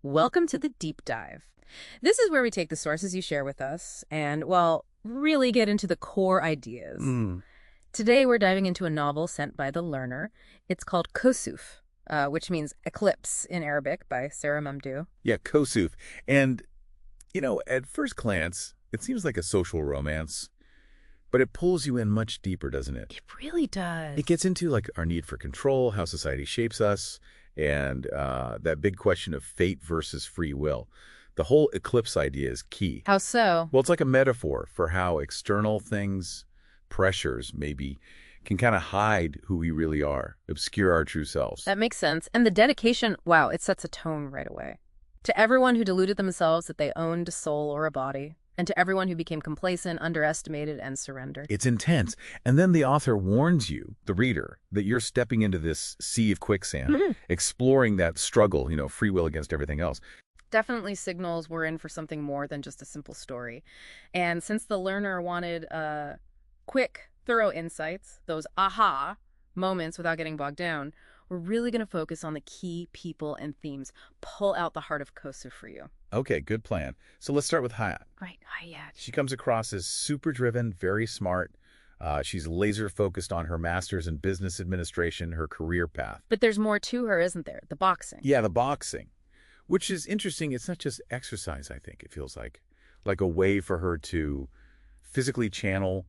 Welcome to the deep dive. This is where we take the sources you share with us and, well, really get into the core ideas. Today we're diving into a novel sent by the learner. It's called Khusouf, which means eclipse in Arabic, by Sarah Mamdouh. Yeah, Khusouf. And, at first glance, it seems like a social romance, but it pulls you in much deeper, doesn't it? It really does. It gets into our need for control, how society shapes us, and that big question of fate versus free will. The whole eclipse idea is key. How so? Well, it's like a metaphor for how external things, pressures maybe, can kind of hide who we really are, obscure our true selves. That makes sense. And the dedication, wow, it sets a tone right away. To everyone who deluded themselves that they owned a soul or a body, and to everyone who became complacent, underestimated, and surrendered. It's intense. And then the author warns you, the reader, that you're stepping into this sea of quicksand, exploring that struggle, free will against everything else. Definitely signals we're in for something more than just a simple story. And since the learner wanted quick, thorough insights, those aha moments without getting bogged down, we're really going to focus on the key people and themes. Pull out the heart of Khusouf for you. Okay, good plan. So let's start with Hayat. Right, Hayat. She comes across as super driven, very smart. She's laser focused on her master's in business administration, her career path. But there's more to her, isn't there? The boxing. Yeah, the boxing, which is interesting. It's not just exercise, I think. It feels like a way for her to physically channel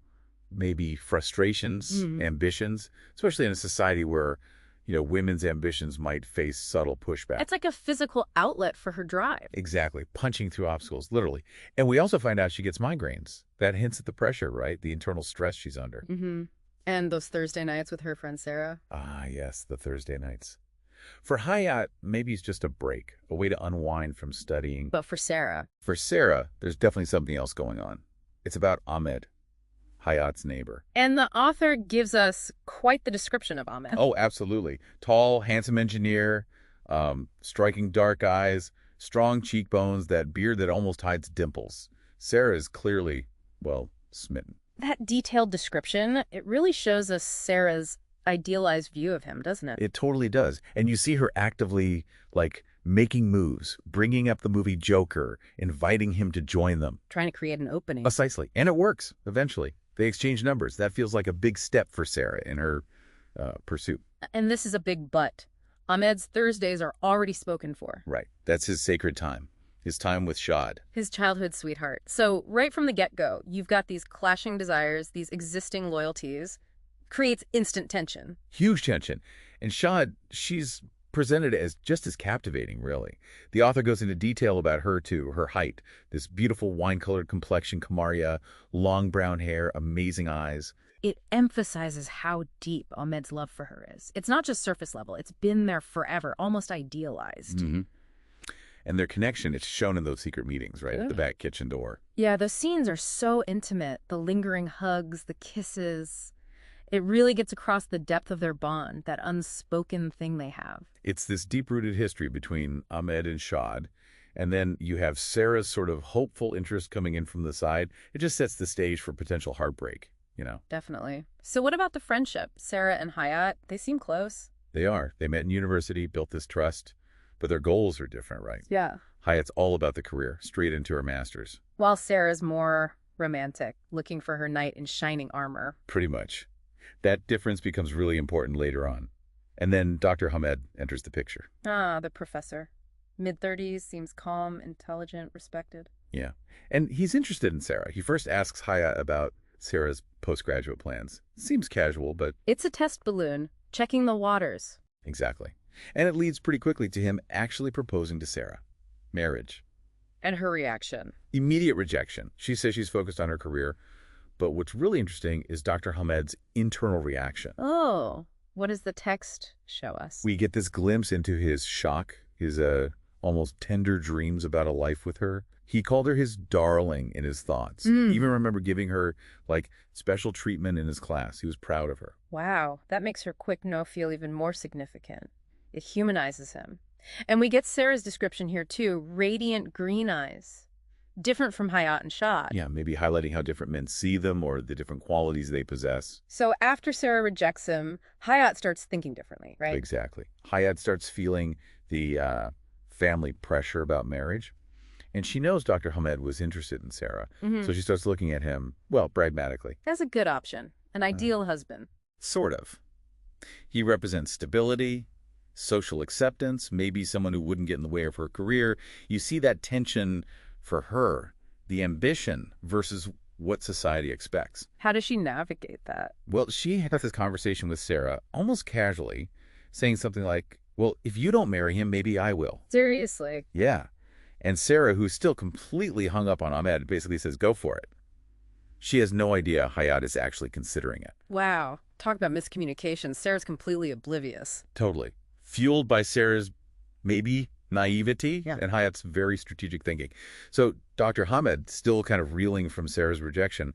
maybe frustrations, ambitions, especially in a society where women's ambitions might face subtle pushback. It's like a physical outlet for her drive. Exactly. Punching through obstacles, literally. And we also find out she gets migraines. That hints at the pressure, right? The internal stress she's under. And those Thursday nights with her friend Sarah. Ah, yes, the Thursday nights. For Hayat, maybe it's just a break, a way to unwind from studying. But for Sarah, there's definitely something else going on. It's about Ahmed, Hayat's neighbor. and the author gives us quite the description of Ahmed. Oh, absolutely. Tall, handsome engineer, striking dark eyes, strong cheekbones, that beard that almost hides dimples. Sarah is clearly, smitten. That detailed description, it really shows us Sarah's idealized view of him, doesn't it? It totally does. And you see her actively, making moves, bringing up the movie Joker, inviting him to join them. Trying to create an opening. Precisely. And it works, eventually. They exchange numbers. That feels like a big step for Sarah in her pursuit. And this is a big but. Ahmed's Thursdays are already spoken for. Right. That's his sacred time. His time with Shahd. His childhood sweetheart. So right from the get-go, you've got these clashing desires, these existing loyalties. Creates instant tension. Huge tension. And Shahd, she's presented as just as captivating, really. The author goes into detail about her, too, her height, this beautiful wine-colored complexion, Kamaria, long brown hair, amazing eyes. It emphasizes how deep Ahmed's love for her is. It's not just surface level. It's been there forever, almost idealized. And their connection, it's shown in those secret meetings, right, at the back kitchen door. Yeah, those scenes are so intimate. The lingering hugs, the kisses. It really gets across the depth of their bond, that unspoken thing they have. It's this deep-rooted history between Ahmed and Shahd, and then you have Sarah's sort of hopeful interest coming in from the side. It just sets the stage for potential heartbreak, Definitely. So what about the friendship? Sarah and Hayat, they seem close. They are. They met in university, built this trust, but their goals are different, right? Yeah. Hayat's all about the career, straight into her master's. While Sarah's more romantic, looking for her knight in shining armor. Pretty much. That difference becomes really important later on. And then Dr. Hamed enters the picture. Ah, the professor. Mid-30s, seems calm, intelligent, respected. Yeah. And he's interested in Sarah. He first asks Hayat about Sarah's postgraduate plans. Seems casual, but... It's a test balloon, checking the waters. Exactly. And it leads pretty quickly to him actually proposing to Sarah. Marriage. And her reaction. Immediate rejection. She says she's focused on her career. But what's really interesting is Dr. Hamed's internal reaction. Oh, what does the text show us? We get this glimpse into his shock, his almost tender dreams about a life with her. He called her his darling in his thoughts. Even remember giving her, special treatment in his class. He was proud of her. Wow, that makes her quick no feel even more significant. It humanizes him. And we get Sarah's description here, too. Radiant green eyes. Different from Hayat and Shahd. Yeah, maybe highlighting how different men see them or the different qualities they possess. So after Sarah rejects him, Hayat starts thinking differently, right? Exactly. Hayat starts feeling the family pressure about marriage. And she knows Dr. Hamed was interested in Sarah, so she starts looking at him, well, pragmatically. That's a good option. An ideal husband. Sort of. He represents stability, social acceptance, maybe someone who wouldn't get in the way of her career. You see that tension for her, the ambition versus what society expects. How does she navigate that? Well, she had this conversation with Sarah almost casually, saying something like, well, if you don't marry him, maybe I will. Seriously? Yeah. And Sarah, who's still completely hung up on Ahmed, basically says, go for it. She has no idea Hayat is actually considering it. Wow. Talk about miscommunication. Sarah's completely oblivious. Totally. Fueled by Sarah's maybe naivety and Hayat's very strategic thinking. So Dr. Hamed, still kind of reeling from Sarah's rejection,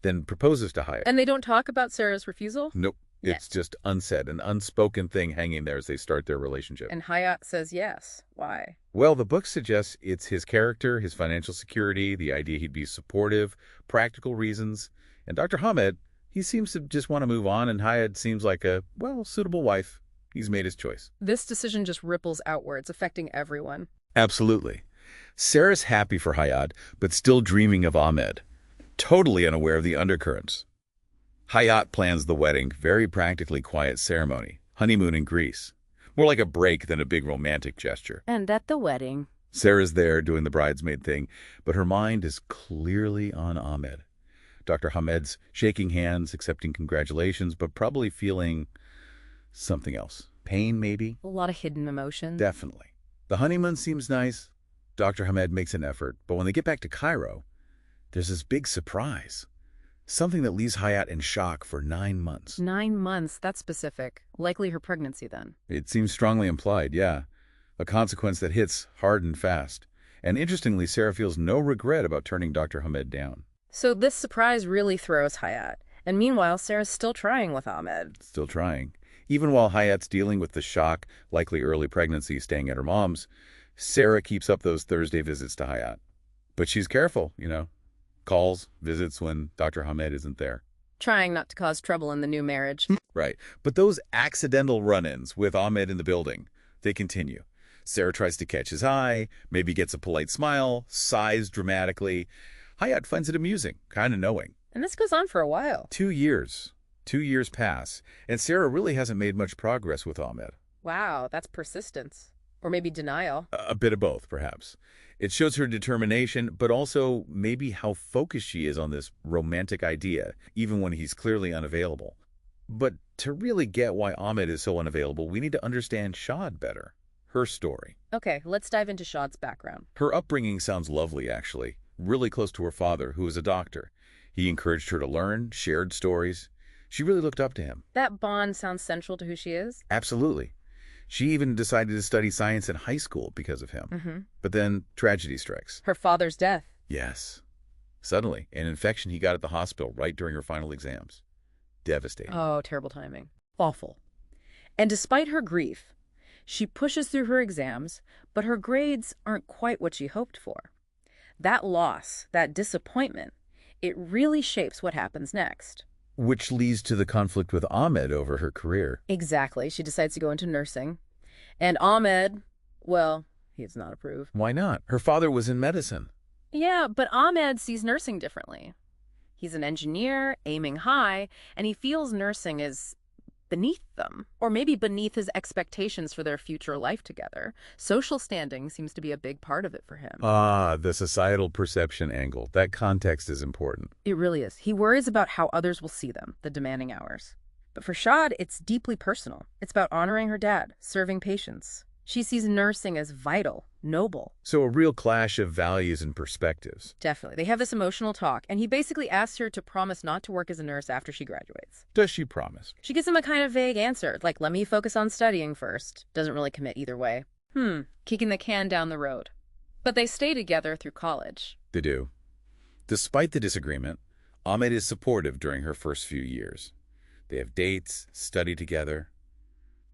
then proposes to Hayat. And they don't talk about Sarah's refusal? Nope. It's just unsaid, an unspoken thing hanging there as they start their relationship. And Hayat says yes. Why? Well, the book suggests it's his character, his financial security, the idea he'd be supportive, practical reasons. And Dr. Hamed, he seems to just want to move on, and Hayat seems like a, well, suitable wife. He's made his choice. This decision just ripples outwards, affecting everyone. Absolutely. Sarah's happy for Hayat, but still dreaming of Ahmed, totally unaware of the undercurrents. Hayat plans the wedding, very practically quiet ceremony, honeymoon in Greece. More like a break than a big romantic gesture. And at the wedding, Sarah's there doing the bridesmaid thing, but her mind is clearly on Ahmed. Dr. Hamed's shaking hands, accepting congratulations, but probably feeling something else. Pain, maybe? a lot of hidden emotions. Definitely. The honeymoon seems nice. Dr. Hamed makes an effort, but when they get back to Cairo, there's this big surprise. Something that leaves Hayat in shock for 9 months. 9 months, that's specific. Likely her pregnancy then. It seems strongly implied, yeah. A consequence that hits hard and fast. And interestingly, Sarah feels no regret about turning Dr. Hamed down. So this surprise really throws Hayat. And meanwhile, Sarah's still trying with Ahmed. Still trying. Even while Hayat's dealing with the shock, likely early pregnancy, staying at her mom's, Sarah keeps up those Thursday visits to Hayat. But she's careful, calls, visits when Dr. Hamed isn't there. Trying not to cause trouble in the new marriage. Right. But those accidental run-ins with Ahmed in the building, they continue. Sarah tries to catch his eye, maybe gets a polite smile, sighs dramatically. Hayat finds it amusing, kind of knowing. And this goes on for a while. 2 years. 2 years pass, and Sarah really hasn't made much progress with Ahmed. Wow, that's persistence. Or maybe denial. A bit of both, perhaps. It shows her determination, but also maybe how focused she is on this romantic idea, even when he's clearly unavailable. But to really get why Ahmed is so unavailable, we need to understand Shahd better, her story. Okay, let's dive into Shahd's background. Her upbringing sounds lovely, actually, really close to her father, who was a doctor. He encouraged her to learn, shared stories. She really looked up to him. That bond sounds central to who she is? Absolutely. She even decided to study science in high school because of him. But then tragedy strikes. Her father's death. Yes. Suddenly, an infection he got at the hospital right during her final exams. Devastating. Oh, terrible timing. Awful. And despite her grief, she pushes through her exams, but her grades aren't quite what she hoped for. That loss, that disappointment, it really shapes what happens next. Which leads to the conflict with Ahmed over her career. Exactly. She decides to go into nursing. And Ahmed, well, he does not approve. Why not? Her father was in medicine. Yeah, but Ahmed sees nursing differently. He's an engineer, aiming high, and he feels nursing is beneath them, or maybe beneath his expectations for their future life together. Social standing seems to be a big part of it for him. Ah, the societal perception angle. That context is important. It really is. He worries about how others will see them, the demanding hours. But for Shahd, it's deeply personal. It's about honoring her dad, serving patients. She sees nursing as vital, noble. So a real clash of values and perspectives. Definitely. They have this emotional talk, and he basically asks her to promise not to work as a nurse after she graduates. Does she promise? She gives him a kind of vague answer, like, let me focus on studying first. Doesn't really commit either way. Kicking the can down the road. But they stay together through college. They do. Despite the disagreement, Ahmed is supportive during her first few years. They have dates, study together.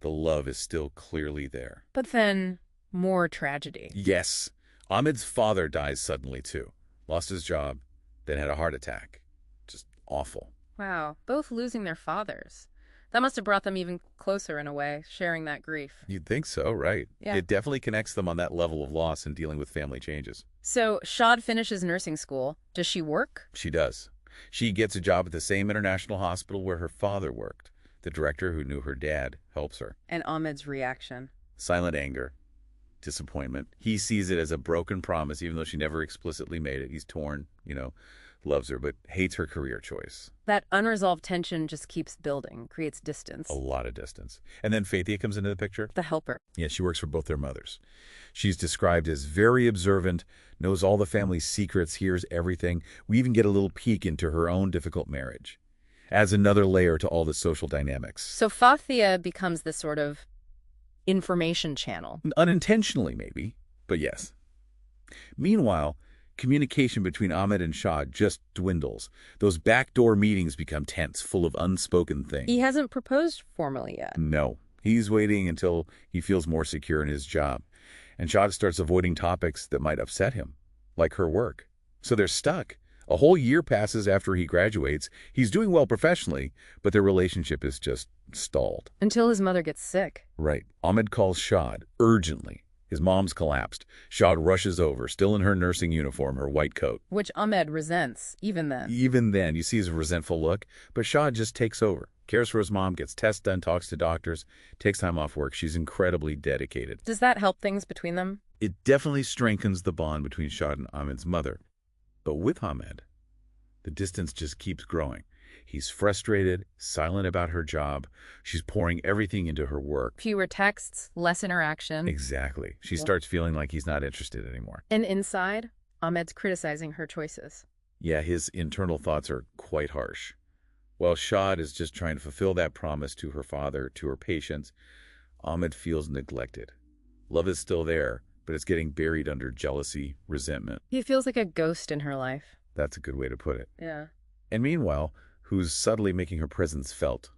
The love is still clearly there. But then, more tragedy. Yes. Ahmed's father dies suddenly, too. Lost his job, then had a heart attack. Just awful. Wow, both losing their fathers. That must have brought them even closer in a way, sharing that grief. You'd think so, right? Yeah. It definitely connects them on that level of loss and dealing with family changes. So Shahd finishes nursing school. Does she work? She does. She gets a job at the same international hospital where her father worked. The director, who knew her dad, helps her. And Ahmed's reaction. Silent anger, disappointment. He sees it as a broken promise, even though she never explicitly made it. He's torn, loves her, but hates her career choice. That unresolved tension just keeps building, creates distance. A lot of distance. And then Faithia comes into the picture. The helper. Yeah, she works for both their mothers. She's described as very observant, knows all the family's secrets, hears everything. We even get a little peek into her own difficult marriage. Adds another layer to all the social dynamics. So Fathia becomes this sort of information channel. Unintentionally, maybe, but yes. Meanwhile, communication between Ahmed and Shahd just dwindles. Those backdoor meetings become tense, full of unspoken things. He hasn't proposed formally yet. No. He's waiting until he feels more secure in his job. And Shahd starts avoiding topics that might upset him, like her work. So they're stuck. A whole year passes after he graduates. He's doing well professionally, but their relationship is just stalled. Until his mother gets sick. Right. Ahmed calls Shahd urgently. His mom's collapsed. Shahd rushes over, still in her nursing uniform, her white coat. Which Ahmed resents, even then. Even then, you see his resentful look, but Shahd just takes over. Cares for his mom, gets tests done, talks to doctors, takes time off work. She's incredibly dedicated. Does that help things between them? It definitely strengthens the bond between Shahd and Ahmed's mother. But with Ahmed, the distance just keeps growing. He's frustrated, silent about her job. She's pouring everything into her work. Fewer texts, less interaction. Exactly. She starts feeling like he's not interested anymore. And inside, Ahmed's criticizing her choices. Yeah, his internal thoughts are quite harsh. While Shahd is just trying to fulfill that promise to her father, to her patients, Ahmed feels neglected. Love is still there, but it's getting buried under jealousy, resentment. He feels like a ghost in her life. That's a good way to put it. Yeah. And meanwhile, who's subtly making her presence felt?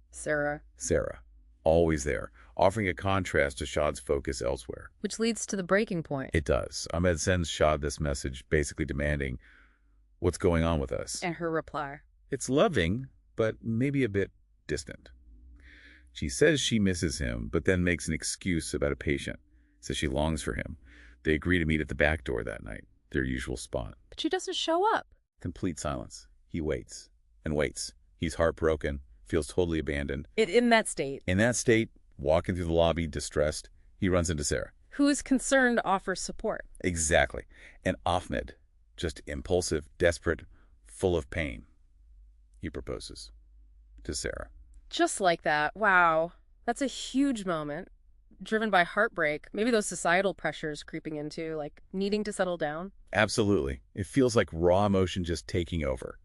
Sarah. Sarah. Always there, offering a contrast to Shahd's focus elsewhere. Which leads to the breaking point. It does. Ahmed sends Shahd this message, basically demanding, "What's going on with us?" And her reply. It's loving, but maybe a bit distant. She says she misses him, but then makes an excuse about a patient. Says she longs for him. They agree to meet at the back door that night, their usual spot. But she doesn't show up. Complete silence. He waits and waits. He's heartbroken, feels totally abandoned. In that state. In that state, walking through the lobby, distressed, he runs into Sarah. Who is concerned, offers support. Exactly. And Ahmed, just impulsive, desperate, full of pain. He proposes to Sarah. Just like that. Wow. That's a huge moment. Driven by heartbreak. Maybe those societal pressures creeping into, like, needing to settle down. Absolutely. It feels like raw emotion just taking over.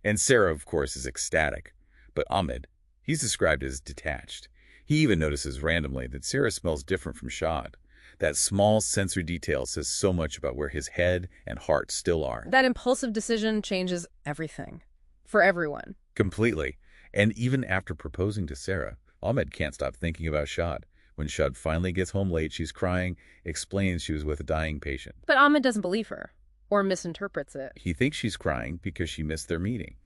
And Sarah, of course, is ecstatic. But Ahmed, he's described as detached. He even notices randomly that Sarah smells different from Shahd. That small sensory detail says so much about where his head and heart still are. That impulsive decision changes everything. For everyone. Completely. And even after proposing to Sarah, Ahmed can't stop thinking about Shahd. When Shahd finally gets home late, she's crying, explains she was with a dying patient. But Ahmed doesn't believe her, or misinterprets it. He thinks she's crying because she missed their meeting.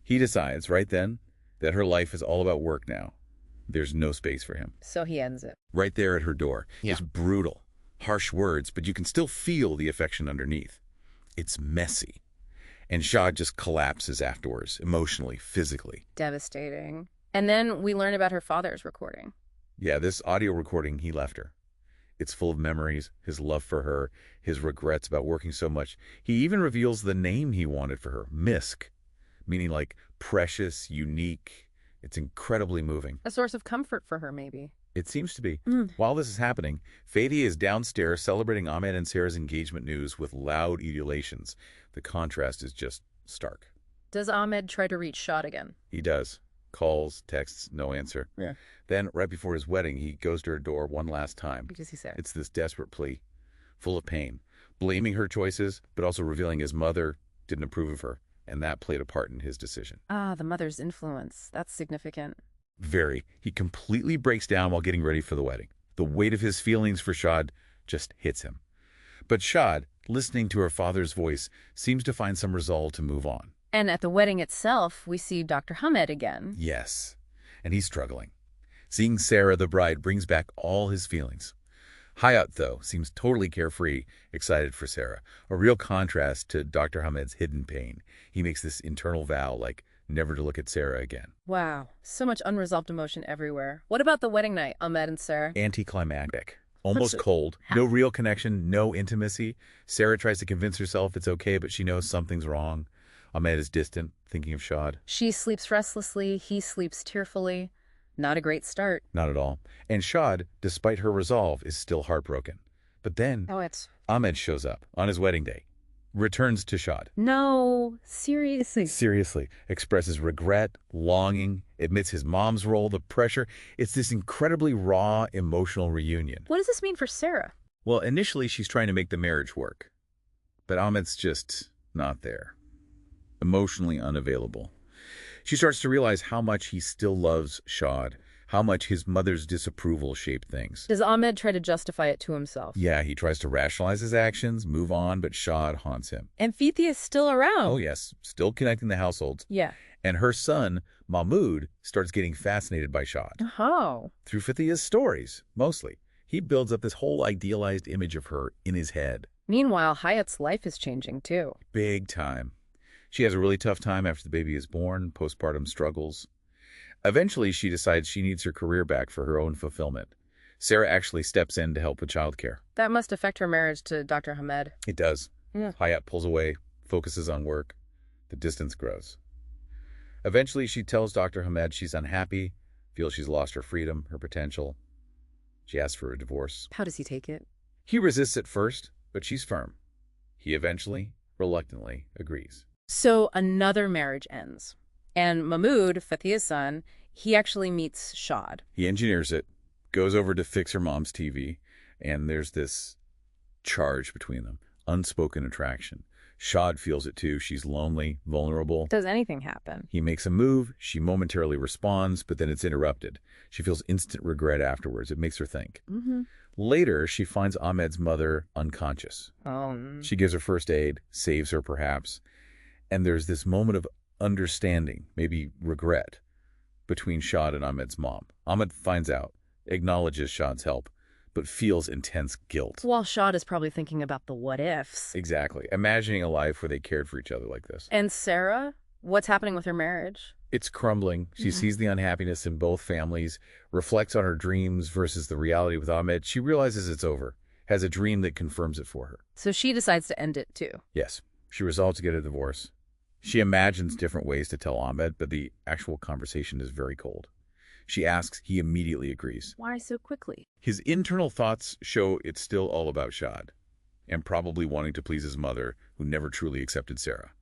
He decides right then that her life is all about work now. There's no space for him. So he ends it. Right there at her door. Yeah. It's brutal, harsh words, but you can still feel the affection underneath. It's messy. And Shahd just collapses afterwards, emotionally, physically. Devastating. And then we learn about her father's recording. Yeah, this audio recording, he left her. It's full of memories, his love for her, his regrets about working so much. He even reveals the name he wanted for her, Misk, meaning like precious, unique. It's incredibly moving. A source of comfort for her, maybe. It seems to be. While this is happening, Faithia is downstairs celebrating Ahmed and Sarah's engagement news with loud ululations. The contrast is just stark. Does Ahmed try to reach Shahd again? He does. Calls, texts, no answer. Yeah. Then, right before his wedding, he goes to her door one last time. Because he's sad. It's this desperate plea, full of pain, blaming her choices, but also revealing his mother didn't approve of her, and that played a part in his decision. Ah, the mother's influence. That's significant. Very. He completely breaks down while getting ready for the wedding. The weight of his feelings for Shahd just hits him. But Shahd, listening to her father's voice, seems to find some resolve to move on. And at the wedding itself, we see Dr. Hamed again. Yes. and he's struggling. Seeing Sarah, the bride, brings back all his feelings. Hayat, though, seems totally carefree, excited for Sarah, a real contrast to Dr. Hamed's hidden pain. He makes this internal vow, like never to look at Sarah again. Wow, so much unresolved emotion everywhere. What about the wedding night, Ahmed and Sarah? Anticlimactic. Almost cold. No real connection, no intimacy. Sarah tries to convince herself it's okay, but she knows something's wrong. Ahmed is distant, thinking of Shahd. She sleeps restlessly, he sleeps tearfully. Not a great start. Not at all. And Shahd, despite her resolve, is still heartbroken. But then Ahmed shows up on his wedding day, returns to Shahd. No, seriously. Seriously, expresses regret, longing, admits his mom's role, the pressure. It's this incredibly raw, emotional reunion. What does this mean for Sarah? Well, initially she's trying to make the marriage work. But Ahmed's just not there. Emotionally unavailable. She starts to realize how much he still loves Shahd, how much his mother's disapproval shaped things. Does Ahmed try to justify it to himself? Yeah, he tries to rationalize his actions, move on, but Shahd haunts him. And Fithia is still around. Oh, yes, still connecting the households. Yeah. And her son, Mahmoud, starts getting fascinated by Shahd. Oh. Through Fithia's stories, mostly. He builds up this whole idealized image of her in his head. Meanwhile, Hayat's life is changing, too. Big time. She has a really tough time after the baby is born, postpartum struggles. Eventually, she decides she needs her career back for her own fulfillment. Sarah actually steps in to help with childcare. That must affect her marriage to Dr. Hamed. It does. Yeah. Hayat pulls away, focuses on work. The distance grows. Eventually, she tells Dr. Hamed she's unhappy, feels she's lost her freedom, her potential. She asks for a divorce. How does he take it? He resists at first, but she's firm. He eventually, reluctantly, agrees. So another marriage ends. And Mahmoud, Fithia's son, he actually meets Shahd. He engineers it, goes over to fix her mom's TV, and there's this charge between them. Unspoken attraction. Shahd feels it too. She's lonely, vulnerable. Does anything happen? He makes a move. She momentarily responds, but then it's interrupted. She feels instant regret afterwards. It makes her think. Later, she finds Ahmed's mother unconscious. She gives her first aid, saves her perhaps. And there's this moment of understanding, maybe regret, between Shahd and Ahmed's mom. Ahmed finds out, acknowledges Shah's help, but feels intense guilt. While Shahd is probably thinking about the what-ifs. Exactly. Imagining a life where they cared for each other like this. And Sarah? What's happening with her marriage? It's crumbling. She sees the unhappiness in both families, reflects on her dreams versus the reality with Ahmed. She realizes it's over, has a dream that confirms it for her. So she decides to end it too. Yes. She resolves to get a divorce. She imagines different ways to tell Ahmed, but the actual conversation is very cold. She asks, he immediately agrees. Why so quickly? His internal thoughts show it's still all about Shahd, and probably wanting to please his mother, who never truly accepted Sarah.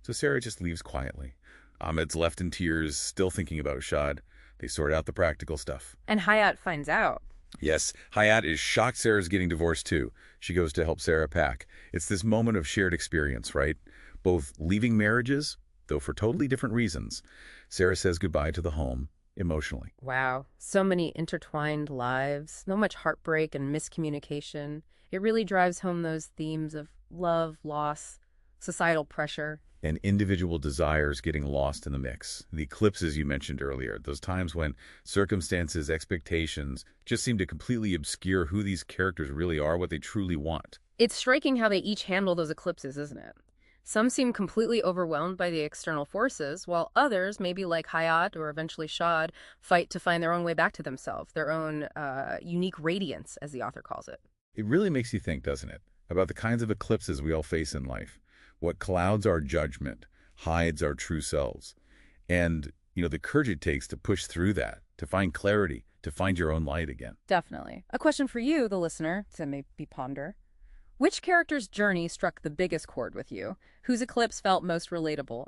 So Sarah just leaves quietly. Ahmed's left in tears, still thinking about Shahd. They sort out the practical stuff. And Hayat finds out. Yes, Hayat is shocked Sarah's getting divorced too. She goes to help Sarah pack. It's this moment of shared experience, right? Both leaving marriages, though for totally different reasons. Sarah says goodbye to the home, emotionally. Wow, so many intertwined lives, so much heartbreak and miscommunication. It really drives home those themes of love, loss, societal pressure. And individual desires getting lost in the mix. The eclipses you mentioned earlier, those times when circumstances, expectations just seem to completely obscure who these characters really are, what they truly want. It's striking how they each handle those eclipses, isn't it? Some seem completely overwhelmed by the external forces, while others, maybe like Hayat or eventually Shahd, fight to find their own way back to themselves, their own unique radiance, as the author calls it. It really makes you think, doesn't it, about the kinds of eclipses we all face in life. What clouds our judgment, hides our true selves. And, the courage it takes to push through that, to find clarity, to find your own light again. Definitely. A question for you, the listener, to maybe ponder. Which character's journey struck the biggest chord with you? Whose eclipse felt most relatable?